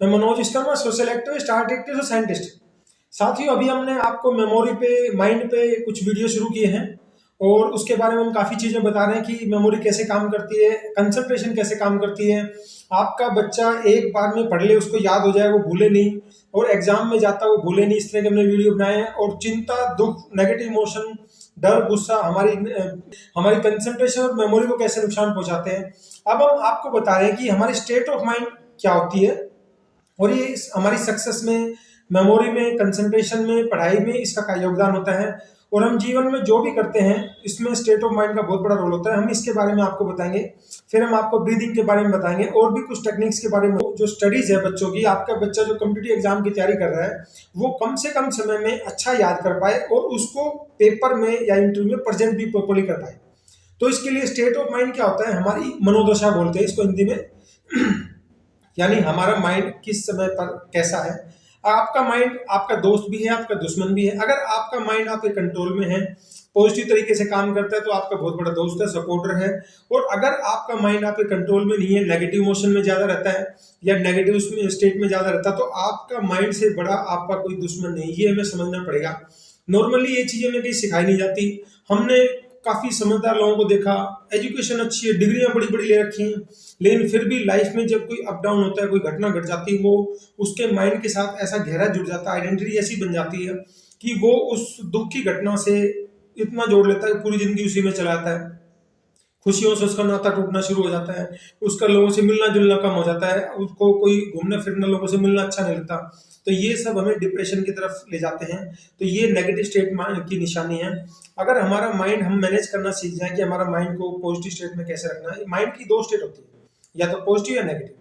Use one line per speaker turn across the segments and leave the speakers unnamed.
मैं Manoj Vishwakarma, social activist, art activist और scientist. साथियों, अभी हमने आपको मेमोरी पे, माइंड पे कुछ वीडियो शुरू किए हैं और उसके बारे में हम काफ़ी चीज़ें बता रहे हैं कि मेमोरी कैसे काम करती है, कंसंट्रेशन कैसे काम करती है। आपका बच्चा एक बार में पढ़ ले, उसको याद हो जाए, वो भूले नहीं, और एग्जाम में जाता वो भूले नहीं। इस तरह के हमने वीडियो बनाए हैं। और चिंता, दुख, नेगेटिव इमोशन, डर, गुस्सा हमारी कंसंट्रेशन और मेमोरी को कैसे नुकसान पहुंचाते हैं। अब हम आपको बता रहे हैं कि हमारी स्टेट ऑफ माइंड क्या होती है और ये हमारी सक्सेस में, मेमोरी में, कंसंट्रेशन में, पढ़ाई में इसका क्या योगदान होता है। और हम जीवन में जो भी करते हैं इसमें स्टेट ऑफ माइंड का बहुत बड़ा रोल होता है। हम इसके बारे में आपको बताएंगे। फिर हम आपको ब्रीदिंग के बारे में बताएंगे और भी कुछ टेक्निक्स के बारे में। जो स्टडीज है बच्चों की, आपका बच्चा जो कॉम्पिटिटिव एग्जाम की तैयारी कर रहा है वो कम से कम समय में अच्छा याद कर पाए और उसको पेपर में या इंटरव्यू में प्रेजेंट भी प्रॉपरली कर पाए। तो इसके लिए स्टेट ऑफ माइंड क्या होता है, हमारी मनोदशा बोलते हैं इसको हिंदी में। यानी हमारा माइंड किस समय पर कैसा है। आपका माइंड आपका दोस्त भी है, आपका दुश्मन भी है। अगर आपका माइंड आपके कंट्रोल में है, पॉजिटिव तरीके से काम करता है, तो आपका बहुत बड़ा दोस्त है, सपोर्टर है। और अगर आपका माइंड आपके कंट्रोल में नहीं है, नेगेटिव इमोशन में ज्यादा रहता है या नेगेटिव स्टेट में ज्यादा रहता है, तो आपका माइंड से बड़ा आपका कोई दुश्मन नहीं। ये हमें समझना पड़ेगा। नॉर्मली ये चीजें हमें कहीं सिखाई नहीं जाती। हमने काफी समझदार लोगों को देखा, एजुकेशन अच्छी है, डिग्रियां बड़ी बड़ी ले रखी हैं, लेकिन फिर भी लाइफ में जब कोई अप डाउन होता है, कोई घटना घट जाती है, वो उसके माइंड के साथ ऐसा गहरा जुड़ जाता है, आइडेंटिटी ऐसी बन जाती है कि वो उस दुख की घटना से इतना जोड़ लेता है कि पूरी जिंदगी उसी में चला जाता है। खुशियों से उसका नाता टूटना शुरू हो जाता है, उसका लोगों से मिलना जुलना कम हो जाता है, उसको कोई घूमने फिरने लोगों से मिलना अच्छा नहीं लगता। तो ये सब हमें डिप्रेशन की तरफ ले जाते हैं। तो ये नेगेटिव स्टेट की निशानी है। अगर हमारा माइंड हम मैनेज करना सीख जाए कि हमारा माइंड को पॉजिटिव स्टेट में कैसे रखना है। माइंड की दो स्टेट होती है, या तो पॉजिटिव या नेगेटिव।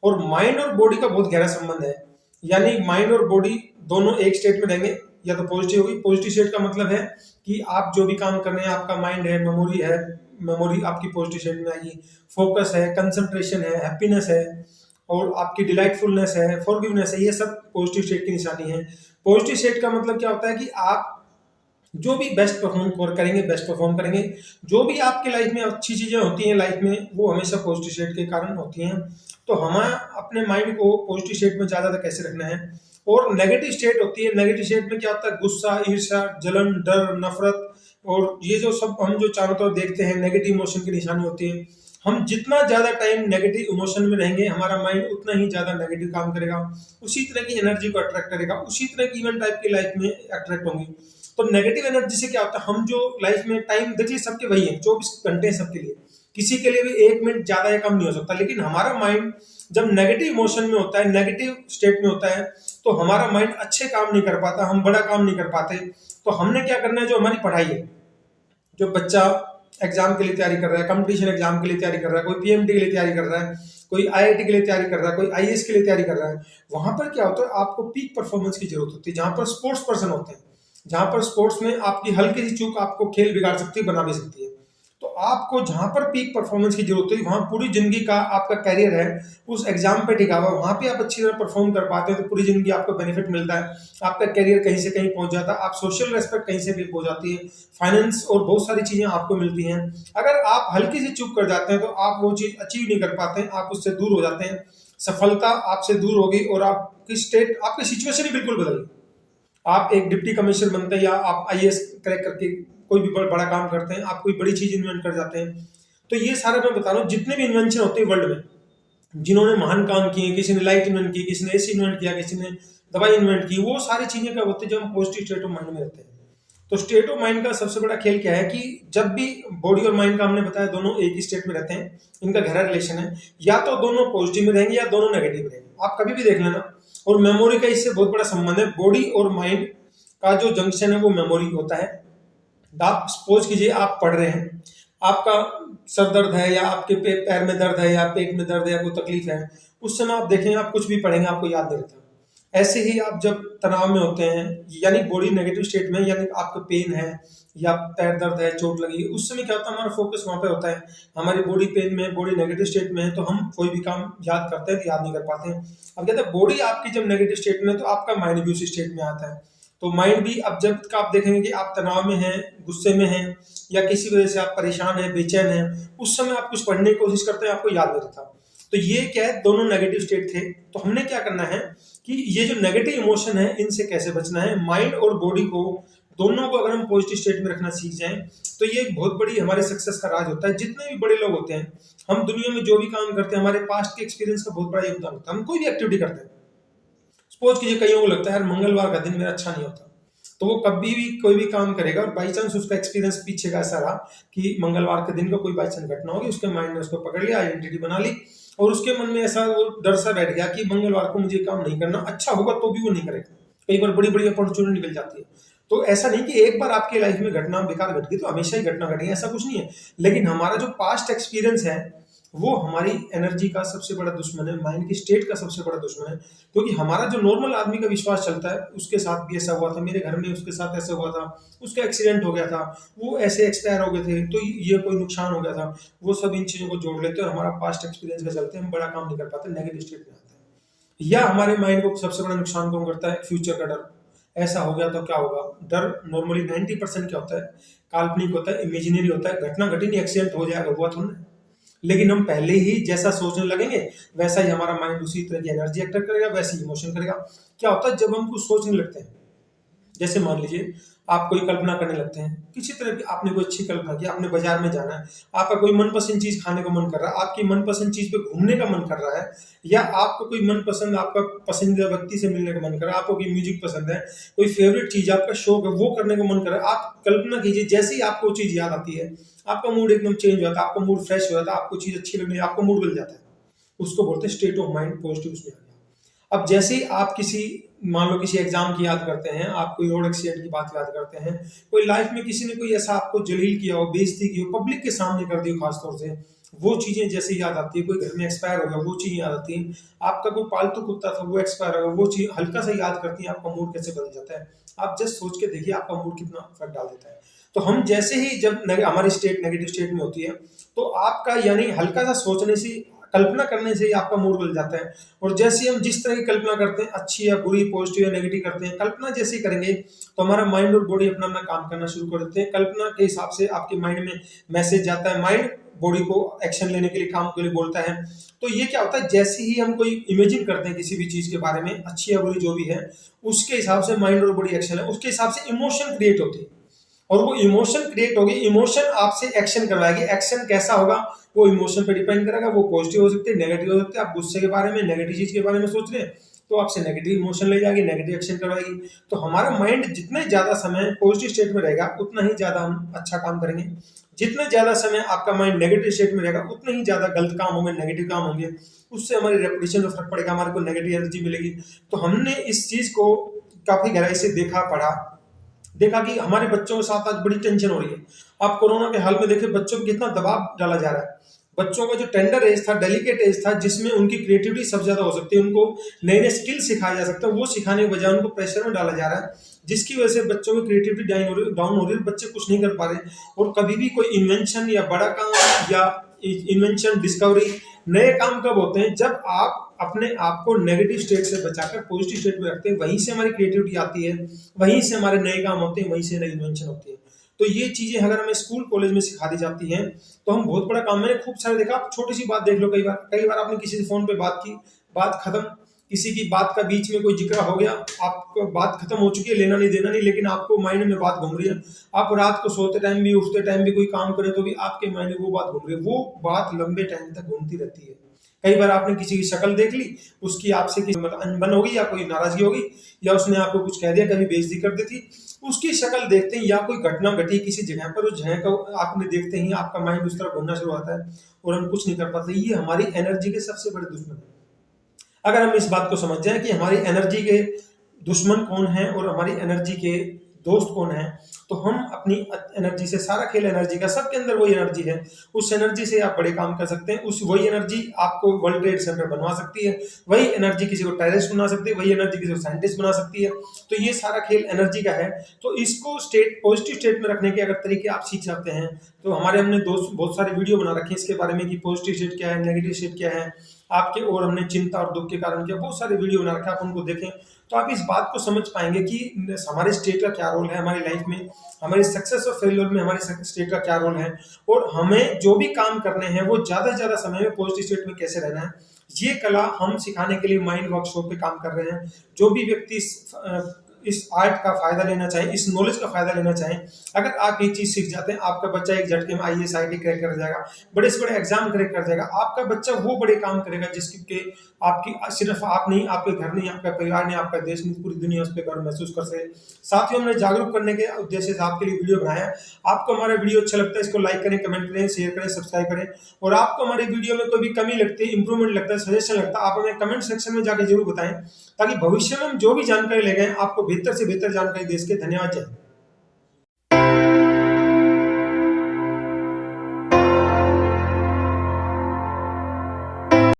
और माइंड और बॉडी का बहुत गहरा संबंध है। यानी माइंड और बॉडी दोनों एक स्टेट में रहेंगे, या तो पॉजिटिव होगी। पॉजिटिव स्टेट का मतलब है कि आप जो भी काम कर रहे हैं, आपका माइंड है, मेमोरी है, मेमोरी आपकी पॉजिटिव स्टेट में आएगी। फोकस है, कंसंट्रेशन है, हैप्पीनेस है, और आपकी डिलाइटफुलनेस है, फॉरगिवनेस है। ये सब पॉजिटिव स्टेट की निशानी है। पॉजिटिव स्टेट का मतलब क्या होता है कि आप जो भी बेस्ट परफॉर्म करेंगे, बेस्ट परफॉर्म करेंगे। जो भी आपके लाइफ में अच्छी चीजें होती हैं लाइफ में, वो हमेशा पॉजिटिव स्टेट के कारण होती हैं। तो हमें अपने माइंड को पॉजिटिव स्टेट में ज्यादा कैसे रखना है। और नेगेटिव स्टेट होती है, नेगेटिव स्टेट में क्या होता है, गुस्सा, ईर्ष्या, जलन, डर, नफरत, और ये जो सब हम जो चारों तरफ देखते हैं नेगेटिव इमोशन की निशानी होती है। हम जितना ज्यादा टाइम नेगेटिव इमोशन में रहेंगे, हमारा माइंड उतना ही ज्यादा नेगेटिव काम करेगा, उसी तरह की एनर्जी को अट्रैक्ट करेगा, उसी तरह की इवन टाइप की लाइफ में अट्रैक्ट होंगी। तो नेगेटिव एनर्जी से क्या होता है, हम जो लाइफ में टाइम देखिए सबके वही है, 24 घंटे हैं सबके लिए। किसी के लिए भी 1 मिनट ज्यादा या कम नहीं हो सकता। लेकिन हमारा माइंड जब नेगेटिव इमोशन में होता है, नेगेटिव स्टेट में होता है, तो हमारा माइंड अच्छे काम नहीं कर पाता, हम बड़ा काम नहीं कर पाते। तो हमने क्या करना है, जो हमारी पढ़ाई है, जो बच्चा एग्जाम के लिए तैयारी कर रहा है, कंपटीशन एग्जाम के लिए तैयारी कर रहा है, कोई पीएमटी के लिए तैयारी कर रहा है, कोई आईआईटी के लिए तैयारी कर रहा है, कोई आईएएस के लिए तैयारी कर रहा है, वहां पर क्या होता है, आपको पीक परफॉर्मेंस की जरूरत होती है। जहां पर स्पोर्ट्स पर्सन होते हैं, जहां पर स्पोर्ट्स में आपकी हल्की सी चूक आपको खेल बिगाड़ सकती है, बना भी सकती है। तो आपको जहां पर पीक परफॉर्मेंस की जरूरत है, वहां पूरी जिंदगी का आपका कैरियर है उस एग्जाम पे टिका हुआ, वहां पे आप अच्छी तरह परफॉर्म कर पाते हैं तो पूरी जिंदगी आपको बेनिफिट मिलता है। आपका कैरियर कहीं से कहीं पहुंच जाता है, आप सोशल रेस्पेक्ट कहीं से भी पहुंच जाती है, फाइनेंस और बहुत सारी चीजें आपको मिलती हैं। अगर आप हल्की सी चूक कर जाते हैं तो आप वो चीज अचीव नहीं कर पाते हैं, आप उससे दूर हो जाते हैं। सफलता आपसे दूर होगी और आपकी स्टेट, आपकी सिचुएशन ही बिल्कुल बदल गई। आप एक डिप्टी कमिश्नर बनते हैं, या आप आईएएस क्रैक करके कोई भी बड़ा काम करते हैं, आप कोई बड़ी चीज इन्वेंट कर जाते हैं। तो ये सारा मैं बता रहा हूँ, जितने भी इन्वेंशन होते हैं वर्ल्ड में, जिन्होंने महान काम किए, किसी ने लाइट इन्वेंट की, किसी ने एसी इन्वेंट किया, किसी ने दवाई इन्वेंट की, वो सारी चीजें क्या होती है जब हम पॉजिटिव स्टेट ऑफ माइंड में रहते हैं। तो स्टेट ऑफ माइंड का सबसे बड़ा खेल क्या है कि जब भी बॉडी और माइंड का हमने बताया दोनों एक ही स्टेट में रहते हैं, इनका गहरा रिलेशन है। या तो दोनों पॉजिटिव में रहेंगे या दोनों नेगेटिव में रहेंगे, आप कभी भी देख लेना। और मेमोरी का इससे बहुत बड़ा संबंध है। बॉडी और माइंड का जो जंक्शन है वो मेमोरी होता है। आप सपोज कीजिए आप पढ़ रहे हैं, आपका सर दर्द है, या आपके पैर में दर्द है, या पेट में दर्द है, या कोई तकलीफ है, उस समय आप देखेंगे आप कुछ भी पढ़ेंगे आपको याद नहीं रहता। ऐसे ही आप जब तनाव में होते हैं, यानी बॉडी नेगेटिव स्टेट में, यानी आपका पेन है या पैर दर्द है, चोट लगी, उस समय क्या होता है, हमारा फोकस वहां पे होता है। हमारी बॉडी पेन में, बॉडी नेगेटिव स्टेट में है, तो हम कोई भी काम याद करते हैं तो याद नहीं कर पाते हैं। अब कहते हैं बॉडी आपकी जब नेगेटिव स्टेट में है तो आपका माइंड भी उसी स्टेट में आता है। तो माइंड भी, अब जब तक आप देखेंगे कि आप तनाव में हैं, गुस्से में हैं, या किसी वजह से आप परेशान हैं, बेचैन हैं, उस समय आप कुछ पढ़ने की कोशिश करते हैं, आपको याद नहीं रहता। तो ये क्या है, दोनों नेगेटिव स्टेट थे। तो हमने क्या करना है कि ये जो नेगेटिव इमोशन है इनसे कैसे बचना है। माइंड और बॉडी को दोनों को अगर हम पॉजिटिव स्टेट में रखना सीख जाएं तो ये एक बहुत बड़ी हमारे सक्सेस का राज होता है। जितने भी बड़े लोग होते हैं, हम दुनिया में जो भी काम करते हैं, हमारे पास्ट के एक्सपीरियंस का बहुत बड़ा योगदान होता है। हम कोई भी एक्टिविटी करते हैं, सपोज कीजिए कईयों को लगता है यार मंगलवार का दिन मेरा अच्छा नहीं होता, तो वो कभी भी कोई भी काम करेगा और बाई चांस उसका एक्सपीरियंस पीछे का ऐसा रहा कि मंगलवार के दिन का कोई बाई चांस घटना होगी, उसके माइंड ने उसको पकड़ लिया, आइडेंटिटी बना ली और उसके मन में ऐसा वो डर सा बैठ गया कि मंगलवार को मुझे काम नहीं करना, अच्छा होगा तो भी वो नहीं करेगा। कई बार बड़ी बड़ी अपॉर्चुनिटी निकल जाती है। तो ऐसा नहीं कि एक बार आपकी लाइफ में घटना बेकार घट गई तो हमेशा ही घटना घटेगी, ऐसा कुछ नहीं है। लेकिन हमारा जो पास्ट एक्सपीरियंस है वो हमारी एनर्जी का सबसे बड़ा दुश्मन है, माइंड की स्टेट का सबसे बड़ा दुश्मन है। क्योंकि हमारा जो नॉर्मल आदमी का विश्वास चलता है, उसके साथ भी ऐसा हुआ था, मेरे घर में उसके साथ ऐसा हुआ था, उसका एक्सीडेंट हो गया था, वो ऐसे एक्सपायर हो गए थे, तो ये कोई नुकसान हो गया था, वो सब इन चीजों को जोड़ लेते हैं और हमारा पास्ट एक्सपीरियंस के चलते हम बड़ा काम नहीं कर पाते, नेगेटिव स्टेट में आते हैं। या हमारे माइंड को सबसे बड़ा नुकसान कौन करता है, फ्यूचर का डर। ऐसा हो गया तो क्या होगा। डर नॉर्मली 90% क्या होता है, काल्पनिक होता है, इमेजिनरी होता है, घटना घटी नहीं, एक्सीडेंट हो जाएगा, हुआ थोड़ा ना। लेकिन हम पहले ही जैसा सोचने लगेंगे वैसा ही हमारा माइंड उसी तरह की एनर्जी एक्टर करेगा, वैसे ही इमोशन करेगा। क्या होता है जब हम कुछ सोचने लगते हैं, जैसे मान लीजिए आप कोई कल्पना करने लगते हैं, किसी तरह की आपने कोई अच्छी कल्पना की, आपने बाजार में जाना है, आपका कोई मनपसंद चीज खाने का मन कर रहा है, आपकी मनपसंद चीज पे घूमने का मन कर रहा है, या आपको कोई मनपसंद आपका पसंदीदा व्यक्ति से मिलने का मन कर रहा है, आपको कोई म्यूजिक पसंद है, कोई फेवरेट चीज आपका शौक है वो करने का मन कर रहा है। आप कल्पना कीजिए, जैसे ही आपको चीज याद आती है आपका मूड एकदम चेंज हो जाता है, आपका मूड फ्रेश हो जाता है, आपको चीज अच्छी लगने, आपका मूड बदल जाता है। उसको बोलते हैं स्टेट ऑफ माइंड पॉजिटिव उसमें आ गया। अब जैसे ही आप किसी, मान लो किसी एग्जाम की याद करते हैं, आप कोई रोड एक्सीडेंट की बात याद करते हैं, कोई लाइफ में किसी ने कोई ऐसा आपको जलील किया हो, बेइज्जती की हो, पब्लिक के सामने कर दी हो खासतौर से, वो चीजें जैसे याद आती है, कोई घर में एक्सपायर हो गया वो चीजें याद आती है, आपका कोई पालतू कुत्ता था वो एक्सपायर हो गया, वो चीज हल्का सा याद करती है, आपका मूड कैसे बदल जाता है। आप जस्ट सोच के देखिए आपका मूड कितना फर्क डाल देता है। तो हम जैसे ही जब हमारी स्टेट नेगेटिव स्टेट में होती है तो आपका यानी हल्का सा सोचने से, कल्पना करने से ही आपका मूड बदल जाता है। और जैसे हम जिस तरह की कल्पना करते हैं, अच्छी या बुरी, पॉजिटिव या नेगेटिव करते हैं, कल्पना जैसे ही करेंगे तो हमारा माइंड और बॉडी अपना अपना काम करना शुरू कर देते हैं। कल्पना के हिसाब से आपके माइंड में मैसेज जाता है, माइंड बॉडी को एक्शन लेने के लिए, काम के लिए बोलता है। तो ये क्या होता है, जैसे ही हम कोई इमेजिन करते हैं किसी भी चीज के बारे में, अच्छी या बुरी जो भी है, उसके हिसाब से माइंड और बॉडी एक्शन है, उसके हिसाब से इमोशन क्रिएट होती है। और वो इमोशन क्रिएट होगी, इमोशन आपसे एक्शन करवाएगी। एक्शन कैसा होगा वो इमोशन पे डिपेंड करेगा, वो पॉजिटिव हो सकते हैं, नेगेटिव हो सकते हैं। आप गुस्से के बारे में, नेगेटिव चीज के बारे में सोच रहे हैं तो आपसे नेगेटिव इमोशन ले जाएगी, नेगेटिव एक्शन करवाएगी। तो हमारा माइंड जितने ज्यादा समय पॉजिटिव स्टेट में रहेगा उतना ही ज्यादा हम अच्छा काम करेंगे। जितने ज्यादा समय आपका माइंड नेगेटिव स्टेट में रहेगा उतने ही ज्यादा गलत काम होंगे, नेगेटिव काम होंगे, उससे हमारी रेपुटेशन में फर्क पड़ेगा, हमारे को नेगेटिव एनर्जी मिलेगी। तो हमने इस चीज को काफी गहराई से देखा, पढ़ा, देखा कि हमारे बच्चों के साथ आज बड़ी टेंशन हो रही है। आप कोरोना के हाल में देखे बच्चों पर कितना दबाव डाला जा रहा है। बच्चों का जो टेंडर एज था, डेलिकेट एज था, जिसमें उनकी क्रिएटिविटी सबसे ज्यादा हो सकती है, उनको नए नए स्किल सिखाया जा सकता है, वो सिखाने के बजाय उनको प्रेशर में डाला जा रहा है, जिसकी वजह से बच्चों की क्रिएटिविटी डाउन हो रही है, बच्चे कुछ नहीं कर पा रहे। और कभी भी कोई इन्वेंशन या बड़ा काम या इन्वेंशन, डिस्कवरी, नए काम कब होते हैं, जब आप अपने आप को नेगेटिव स्टेट से बचाकर पॉजिटिव स्टेट में रखते हैं। वहीं से हमारी क्रिएटिविटी आती है, वहीं से हमारे नए काम होते हैं, वहीं से नई इन्वेंशन होती है। तो ये चीजें अगर हमें स्कूल कॉलेज में सिखा दी जाती हैं तो हम बहुत बड़ा काम, मैंने खूब सारे देखा। आप छोटी सी बात देख लो, कई बार आपने किसी से फोन पे बात की, बात खत्म, किसी की बात का बीच में कोई जिक्र हो गया, आपको बात खत्म हो चुकी है, लेना नहीं देना नहीं, लेकिन आपको माइंड में बात घूम रही है। आप रात को सोते टाइम भी, उठते टाइम भी कोई काम करें तो भी आपके माइंड में वो बात घूम रही है, वो बात लंबे टाइम तक घूमती रहती है। कई बार आपने किसी की शक्ल देख ली, उसकी आपसे किसी मतलब अनबन होगी या कोई नाराजगी होगी, या उसने आपको कुछ कह दिया, कभी बेइज्जती कर दी थी, उसकी शक्ल देखते ही या कोई घटना घटी किसी जगह पर, उस जगह को आपने देखते ही आपका माइंड उस तरफ घूमना शुरू होता है और हम कुछ नहीं कर पाते। ये हमारी एनर्जी के सबसे बड़े दुश्मन है। अगर हम इस बात को समझ जाए कि हमारी एनर्जी के दुश्मन कौन है और हमारी एनर्जी के दोस्त कौन है, तो हम अपनी एनर्जी से, सारा खेल एनर्जी का, सबके अंदर वही एनर्जी है, उस एनर्जी से आप बड़े काम कर सकते हैं। वही एनर्जी आपको वर्ल्ड ट्रेड सेंटर बनवा सकती है, वही एनर्जी किसी को टेररिस्ट बना सकती है, वही एनर्जी किसी को साइंटिस्ट बना सकती है। तो ये सारा खेल एनर्जी का है। तो इसको पॉजिटिव स्टेट में रखने के अगर तरीके आप सीख सकते हैं तो हमने दोस्त बहुत सारे वीडियो बना रखे हैं इसके बारे में कि पॉजिटिव स्टेट क्या है, नेगेटिव स्टेट क्या है आपके, और हमने चिंता और दुख के कारण क्या, बहुत सारे वीडियो बना रखे, आप उनको देखें तो आप इस बात को समझ पाएंगे कि हमारे स्टेट का क्या रोल है हमारी लाइफ में, हमारी सक्सेस और फेलियर में हमारे स्टेट का क्या रोल है, और हमें जो भी काम करने हैं वो ज़्यादा से ज़्यादा समय में पॉजिटिव स्टेट में कैसे रहना है। ये कला हम सिखाने के लिए माइंड वर्कशॉप पे काम कर रहे हैं। जो भी व्यक्ति इस आर्ट का फायदा लेना चाहे, इस नॉलेज का फायदा लेना चाहे, अगर आप ये चीज सीख जाते हैं, आपका बच्चा एक झटके में आईएएस आईआईटी क्रैक कर जाएगा, बड़े से बड़े एग्जाम क्रैक कर जाएगा। आपका बच्चा वो बड़े काम करेगा जिसके आपकी सिर्फ आप नहीं, आपके घर नहीं, आपका परिवार नहीं, आपका देश नहीं, पूरी दुनिया उस पर गर्व महसूस कर सके। साथ ही हमने जागरूक करने के उद्देश्य से आपके लिए वीडियो बनाया। आपको हमारा वीडियो अच्छा लगता है, इसको लाइक करें, कमेंट करें, शेयर करें, सब्सक्राइब करें। और आपको हमारे वीडियो में कोई भी कमी लगती है, इंप्रूवमेंट लगता है, सजेशन लगता है, आप हमें कमेंट सेक्शन में जाकर जरूर बताएं, ताकि भविष्य में हम जो भी जानकारी ले गए आपको बेहतर से बेहतर जानकारी दे सके। धन्यवाद। जय।